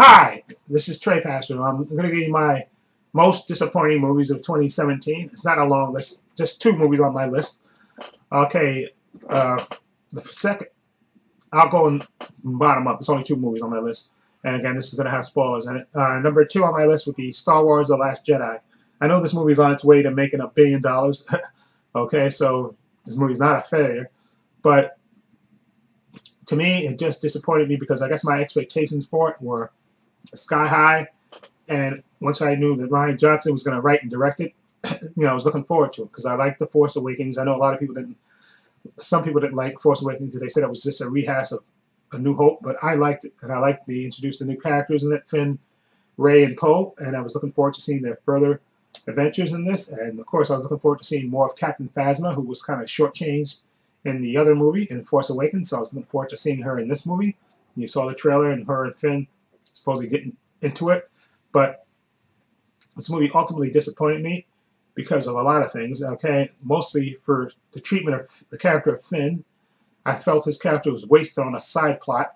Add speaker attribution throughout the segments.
Speaker 1: Hi, this is Trey Pastor. I'm going to give you my most disappointing movies of 2017. It's not a long list, just two movies on my list. Okay, the second, I'll go bottom up. It's only two movies on my list. And again, this is going to have spoilers in it. Number two on my list would be Star Wars The Last Jedi. I know this movie is on its way to making $1 billion. Okay, so this movie's not a failure. But to me, it just disappointed me because I guess my expectations for it were sky high. And once I knew that Rian Johnson was going to write and direct it, I was looking forward to it because I liked The Force Awakens. I know a lot of people didn't. Some people didn't like Force Awakens because they said it was just a rehash of A New Hope, but I liked it, and I liked they introduced the new characters in it, Finn, Rey, and Poe, and I was looking forward to seeing their further adventures in this. And of course, I was looking forward to seeing more of Captain Phasma, who was kind of shortchanged in the other movie, in Force Awakens. So I was looking forward to seeing her in this movie. You saw the trailer, and her and Finn supposedly getting into it, but this movie ultimately disappointed me because of a lot of things. Okay, mostly for the treatment of the character of Finn. I felt his character was wasted on a side plot.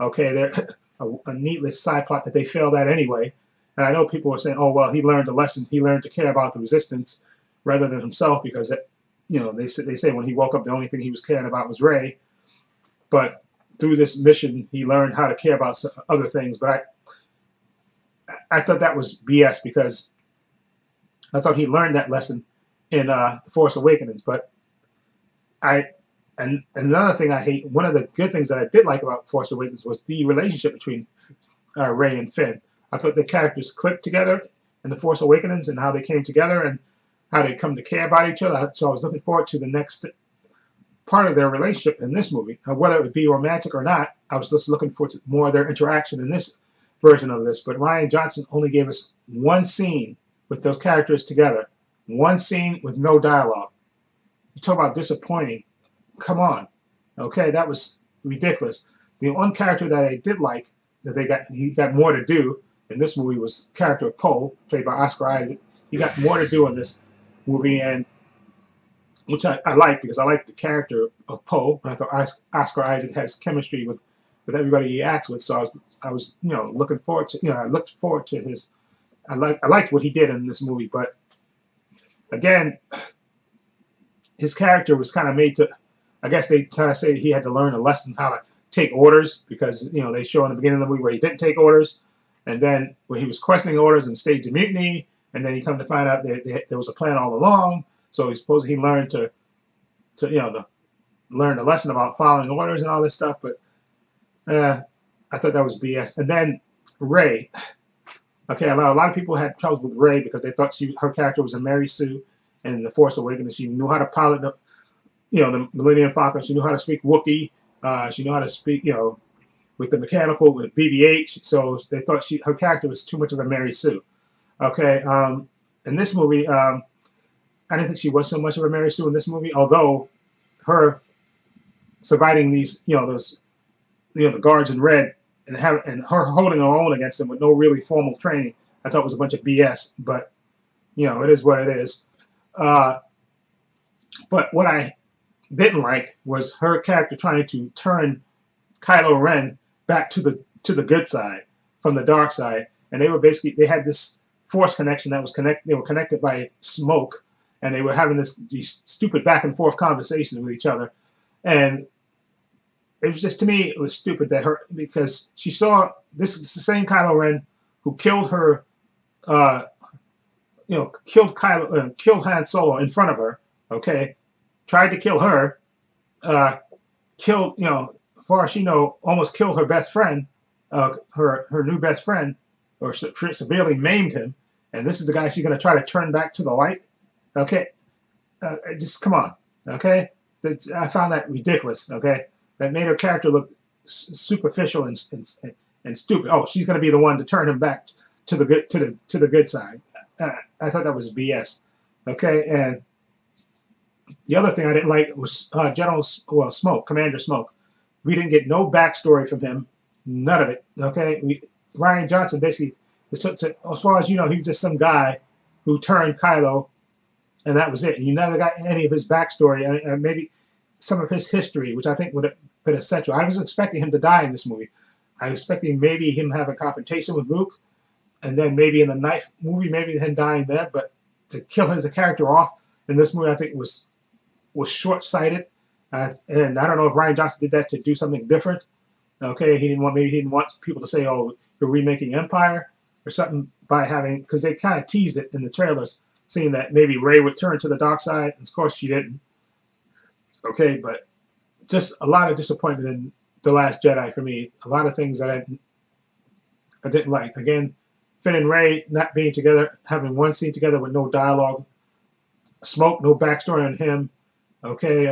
Speaker 1: Okay, there a needless side plot that they failed at anyway. And I know people are saying, "Oh well, he learned a lesson. He learned to care about the Resistance rather than himself," because they say when he woke up, the only thing he was caring about was Rey. But through this mission, he learned how to care about other things. But I thought that was BS because I thought he learned that lesson in The Force Awakens. But and another thing I hate, one of the good things that I did like about Force Awakens was the relationship between Rey and Finn. I thought the characters clicked together in The Force Awakens and how they came together and how they come to care about each other. So I was looking forward to the next part of their relationship in this movie. Whether it would be romantic or not, I was just looking forward to more of their interaction in this version of this. But Rian Johnson only gave us one scene with those characters together. One scene with no dialogue. You talk about disappointing. Come on. Okay, that was ridiculous. The one character that I did like, that he got more to do in this movie was the character of Poe, played by Oscar Isaac. He got more to do in this movie, and which I like because I like the character of Poe, and I thought Oscar Isaac has chemistry with everybody he acts with. So I was looking forward to I looked forward to his. I liked what he did in this movie, but again, his character was kind of made to. I guess they try to say he had to learn a lesson how to take orders because they show in the beginning of the movie where he didn't take orders, and then when he was questioning orders and staged a mutiny, and then he come to find out there was a plan all along. So he learned to learn a lesson about following orders and all this stuff. But I thought that was BS. And then Rey. Okay, a lot of people had trouble with Rey because they thought her character was a Mary Sue in The Force Awakens. She knew how to pilot the Millennium Falcon. She knew how to speak Wookiee. She knew how to speak with the mechanical with BB-8. So they thought her character was too much of a Mary Sue. Okay, in this movie, I didn't think she was so much of a Mary Sue in this movie, although her surviving these, the guards in red and her holding her own against them with no really formal training, I thought was a bunch of BS. But it is what it is. But what I didn't like was her character trying to turn Kylo Ren back to the good side from the dark side, and they had this force connection that was they were connected by smoke, and they were having these stupid back and forth conversations with each other, and it was just, to me, it was stupid because she saw this is the same Kylo Ren who killed her, killed Han Solo in front of her. Okay, tried to kill her, killed, as far as she know, almost killed her best friend, her new best friend, or severely maimed him. And this is the guy she's going to try to turn back to the light. Okay, just come on. Okay, I found that ridiculous. Okay, that made her character look superficial and stupid. Oh, she's going to be the one to turn him back to the good side. I thought that was BS. Okay, and the other thing I didn't like was Commander Smoke. We didn't get no backstory from him, none of it. Okay, Rian Johnson basically, as far as he was just some guy who turned Kylo, and that was it. You never got any of his backstory and maybe some of his history, which I think would have been essential. I was expecting him to die in this movie, I was expecting maybe him have a confrontation with Luke, and then maybe in the ninth movie, maybe him dying there. But to kill his character off in this movie, I think was short-sighted. And I don't know if Rian Johnson did that to do something different. Okay, maybe he didn't want people to say, "Oh, you're remaking Empire" or something by having, because they kind of teased it in the trailers, seeing that maybe Rey would turn to the dark side. And of course, she didn't. Okay, but just a lot of disappointment in The Last Jedi for me. A lot of things that I didn't like. Again, Finn and Rey not being together, having one scene together with no dialogue. Smoke, no backstory on him. Okay,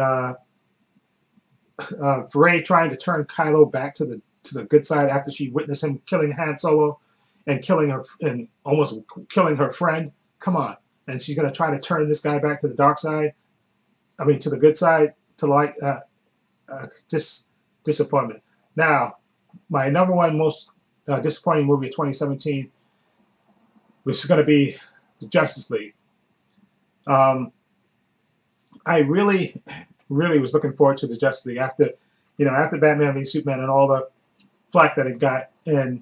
Speaker 1: Rey trying to turn Kylo back to the good side after she witnessed him killing Han Solo and killing her and almost killing her friend. Come on, and she's gonna try to turn this guy back to the dark side. I mean, to the good side. To like just disappointment. Now, my number one most disappointing movie of 2017, which is going to be the Justice League. I really, really was looking forward to the Justice League after Batman v Superman and all the flack that it got, and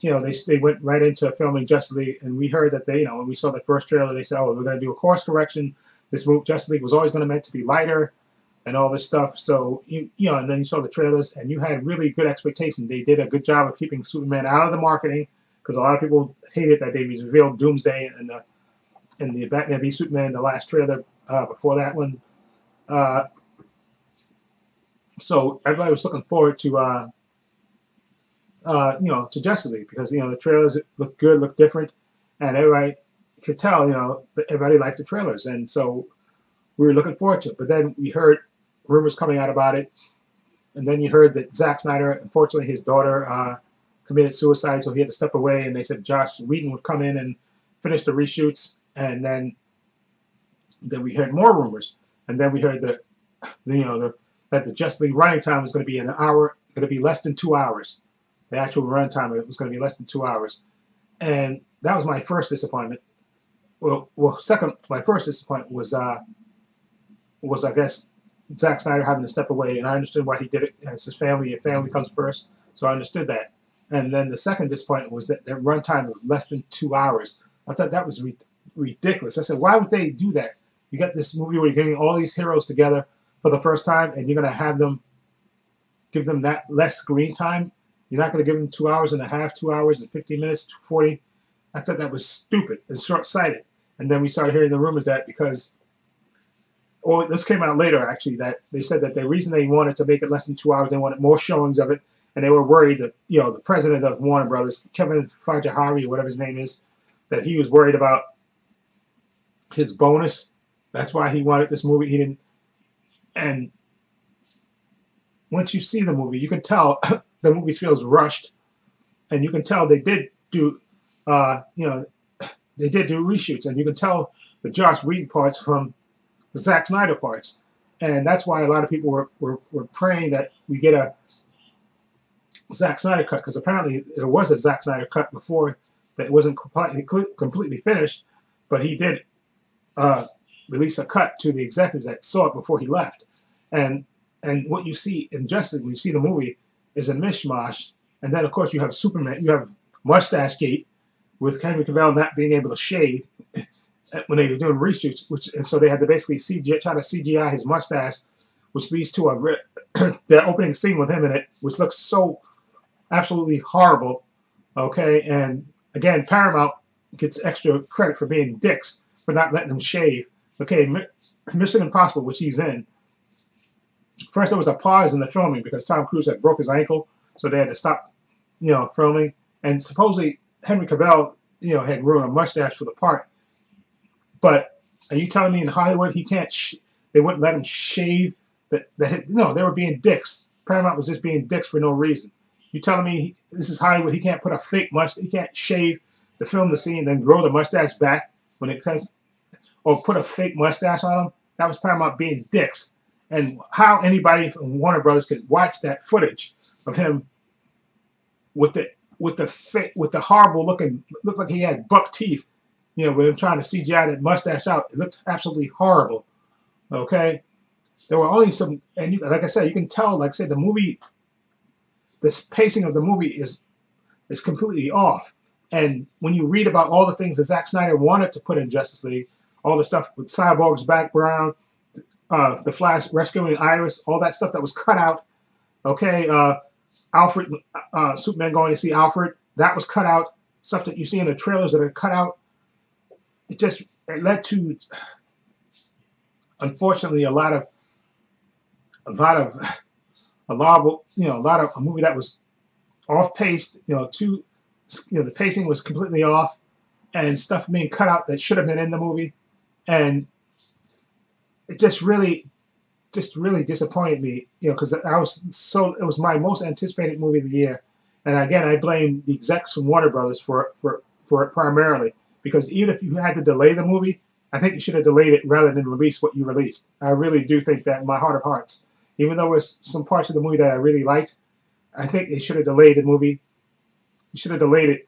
Speaker 1: they went right into filming Justice League, and we heard that when we saw the first trailer, they said, "Oh, we're going to do a course correction. This movie, Justice League, was always going to meant to be lighter." And all this stuff. So, and then you saw the trailers, and you had really good expectations. They did a good job of keeping Superman out of the marketing, because a lot of people hated that they revealed Doomsday in the Batman v Superman, the last trailer before that one. So everybody was looking forward to, to Justice League, because the trailers look good, look different, and everybody could tell, that everybody liked the trailers, and so we were looking forward to it. But then we heard rumors coming out about it, and then you heard that Zack Snyder, unfortunately, his daughter committed suicide, so he had to step away. And they said Joss Whedon would come in and finish the reshoots, and then we heard more rumors, and then we heard that the Justice League running time was going to be an hour, going to be less than 2 hours. The actual run time was going to be less than 2 hours, and that was my first disappointment. My first disappointment was I guess Zack Snyder having to step away, and I understood why he did it. As his family, your family comes first, so I understood that. And then the second disappointment was that their runtime was less than 2 hours. I thought that was ridiculous. I said, why would they do that? You got this movie where you're getting all these heroes together for the first time, and you're going to give them that less screen time. You're not going to give them 2 hours and a half, 2 hours and 15 minutes, 40. I thought that was stupid and short-sighted. And then we started hearing the rumors that this came out later, actually, that they said that the reason they wanted to make it less than 2 hours, they wanted more showings of it, and they were worried that, the president of Warner Brothers, Kevin Feige, or whatever his name is, that he was worried about his bonus. That's why he wanted this movie. He didn't. And once you see the movie, you can tell the movie feels rushed, and you can tell they did do, they did do reshoots, and you can tell the Joss Whedon parts from the Zack Snyder parts, and that's why a lot of people were praying that we get a Zack Snyder cut, because apparently there was a Zack Snyder cut before that wasn't completely finished, but he did release a cut to the executives that saw it before he left, and what you see in Justice, when you see the movie, is a mishmash, and then of course you have Superman, you have Mustache Gate with Henry Cavill not being able to shave when they were doing reshoots, and so they had to basically try to CGI his mustache, which leads to the opening scene with him in it, which looks so absolutely horrible. Okay, and again, Paramount gets extra credit for being dicks for not letting him shave. Okay, Mission Impossible, which he's in. First, there was a pause in the filming because Tom Cruise had broke his ankle, so they had to stop, filming. And supposedly Henry Cavill, had ruined a mustache for the part. But are you telling me in Hollywood he can't? They wouldn't let him shave? No, they were being dicks. Paramount was just being dicks for no reason. You telling me this is Hollywood? He can't put a fake mustache. He can't shave to film the scene, then grow the mustache back when it says, or put a fake mustache on him? That was Paramount being dicks. And how anybody from Warner Brothers could watch that footage of him with the horrible looking, looked like he had buck teeth, with him trying to CGI that mustache out. It looked absolutely horrible. Okay, there were only some, and like I said, you can tell. Like I said, the this pacing of the movie is completely off. And when you read about all the things that Zack Snyder wanted to put in Justice League, all the stuff with Cyborg's background, the Flash rescuing Iris, all that stuff that was cut out. Okay, Alfred, Superman going to see Alfred, that was cut out. Stuff that you see in the trailers that are cut out. It led to, unfortunately, a lot of a movie that was off-paced. The pacing was completely off, and stuff being cut out that should have been in the movie, and it just really disappointed me. Because it was my most anticipated movie of the year, and again, I blame the execs from Warner Brothers for it primarily, because even if you had to delay the movie, I think you should have delayed it rather than release what you released. I really do think that in my heart of hearts. Even though there was some parts of the movie that I really liked, I think they should have delayed the movie. You should have delayed it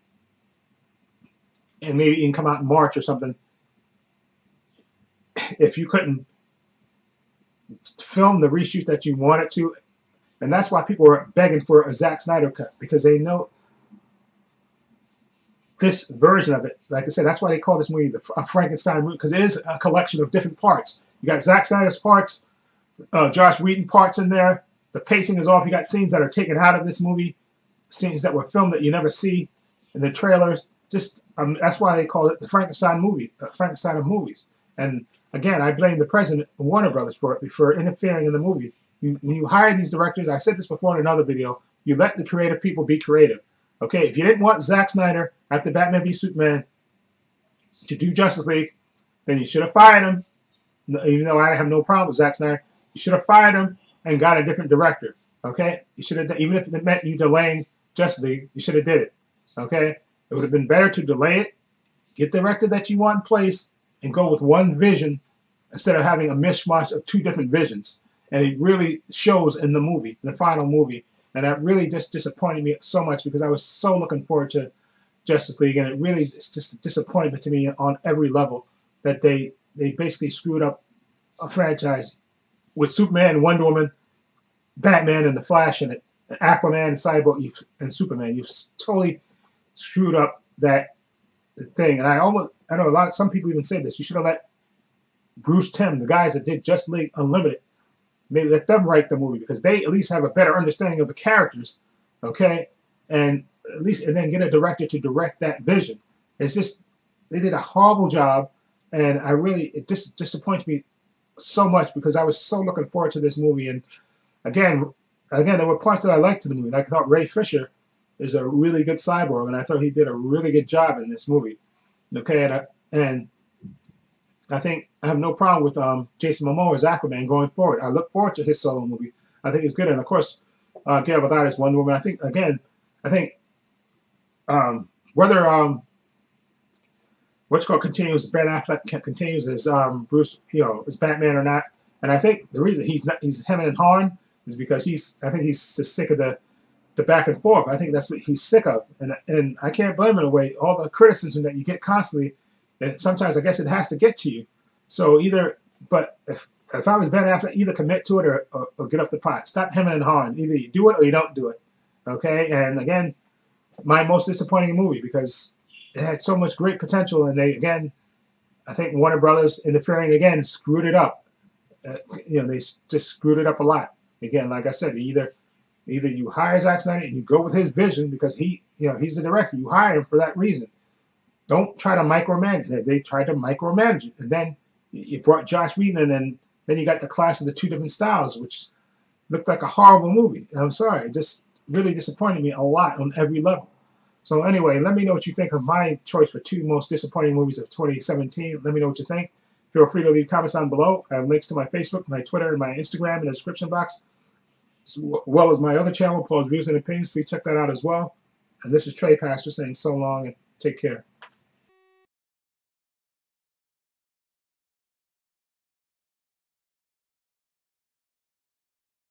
Speaker 1: and maybe even come out in March or something. If you couldn't film the reshoot that you wanted to. And that's why people were begging for a Zack Snyder cut, because they know this version of it. Like I said, that's why they call this movie a Frankenstein movie, because it is a collection of different parts. You got Zack Snyder's parts, Joss Whedon parts in there. The pacing is off. You got scenes that are taken out of this movie, scenes that were filmed that you never see in the trailers. That's why they call it the Frankenstein movie, Frankenstein of movies. And again, I blame the president of Warner Brothers for interfering in the movie. When you hire these directors, I said this before in another video, you let the creative people be creative. Okay, if you didn't want Zack Snyder after Batman v Superman to do Justice League, then you should have fired him. Even though I have no problem with Zack Snyder, you should have fired him and got a different director. Okay, you should have, even if it meant you delaying Justice League, you should have did it. Okay, it would have been better to delay it, get the director that you want in place, and go with one vision instead of having a mishmash of two different visions. And it really shows in the movie, the final movie. And that really just disappointed me so much, because I was so looking forward to Justice League, and it really is just a disappointment to me on every level that they basically screwed up a franchise with Superman, Wonder Woman, Batman, and the Flash in it, and Aquaman, and Cyborg, and Superman. You've totally screwed up that thing. And I know some people even say this. You should have let Bruce Timm, the guys that did Justice League Unlimited, maybe let them write the movie, because they at least have a better understanding of the characters, okay? And then get a director to direct that vision. It's just, they did a horrible job, and it just disappoints me so much, because I was so looking forward to this movie. And again, there were parts that I liked in the movie. Like, I thought Ray Fisher is a really good cyborg, and I thought he did a really good job in this movie. Okay, and I think I have no problem with Jason Momoa as Aquaman going forward. I look forward to his solo movie. I think it's good. And of course, Gal Gadot is Wonder Woman. I think whether continues, Ben Affleck continues as Bruce, as Batman or not. And I think the reason he's hemming and hawing is because I think he's just sick of the back and forth. I think that's what he's sick of. And I can't blame him in a way. All the criticism that you get constantly, sometimes I guess it has to get to you. So but if I was Ben Affleck, either commit to it or get off the pot. Stop hemming and hawing. Either you do it or you don't do it. Okay? And again, my most disappointing movie, because it had so much great potential, and I think Warner Brothers interfering again screwed it up. They just screwed it up a lot. Again, like I said, either you hire Zack Snyder and you go with his vision, because he's the director. You hire him for that reason. Don't try to micromanage it. They tried to micromanage it, and then you brought Joss Whedon in, and then you got the clash of the two different styles, which looked like a horrible movie. I'm sorry, it just really disappointed me a lot on every level. So anyway, let me know what you think of my choice for two most disappointing movies of 2017. Let me know what you think. Feel free to leave comments down below. I have links to my Facebook, my Twitter, and my Instagram in the description box, as well as my other channel, Paul's Views and Opinions. Please check that out as well. And this is Trey Pastor saying so long and take care.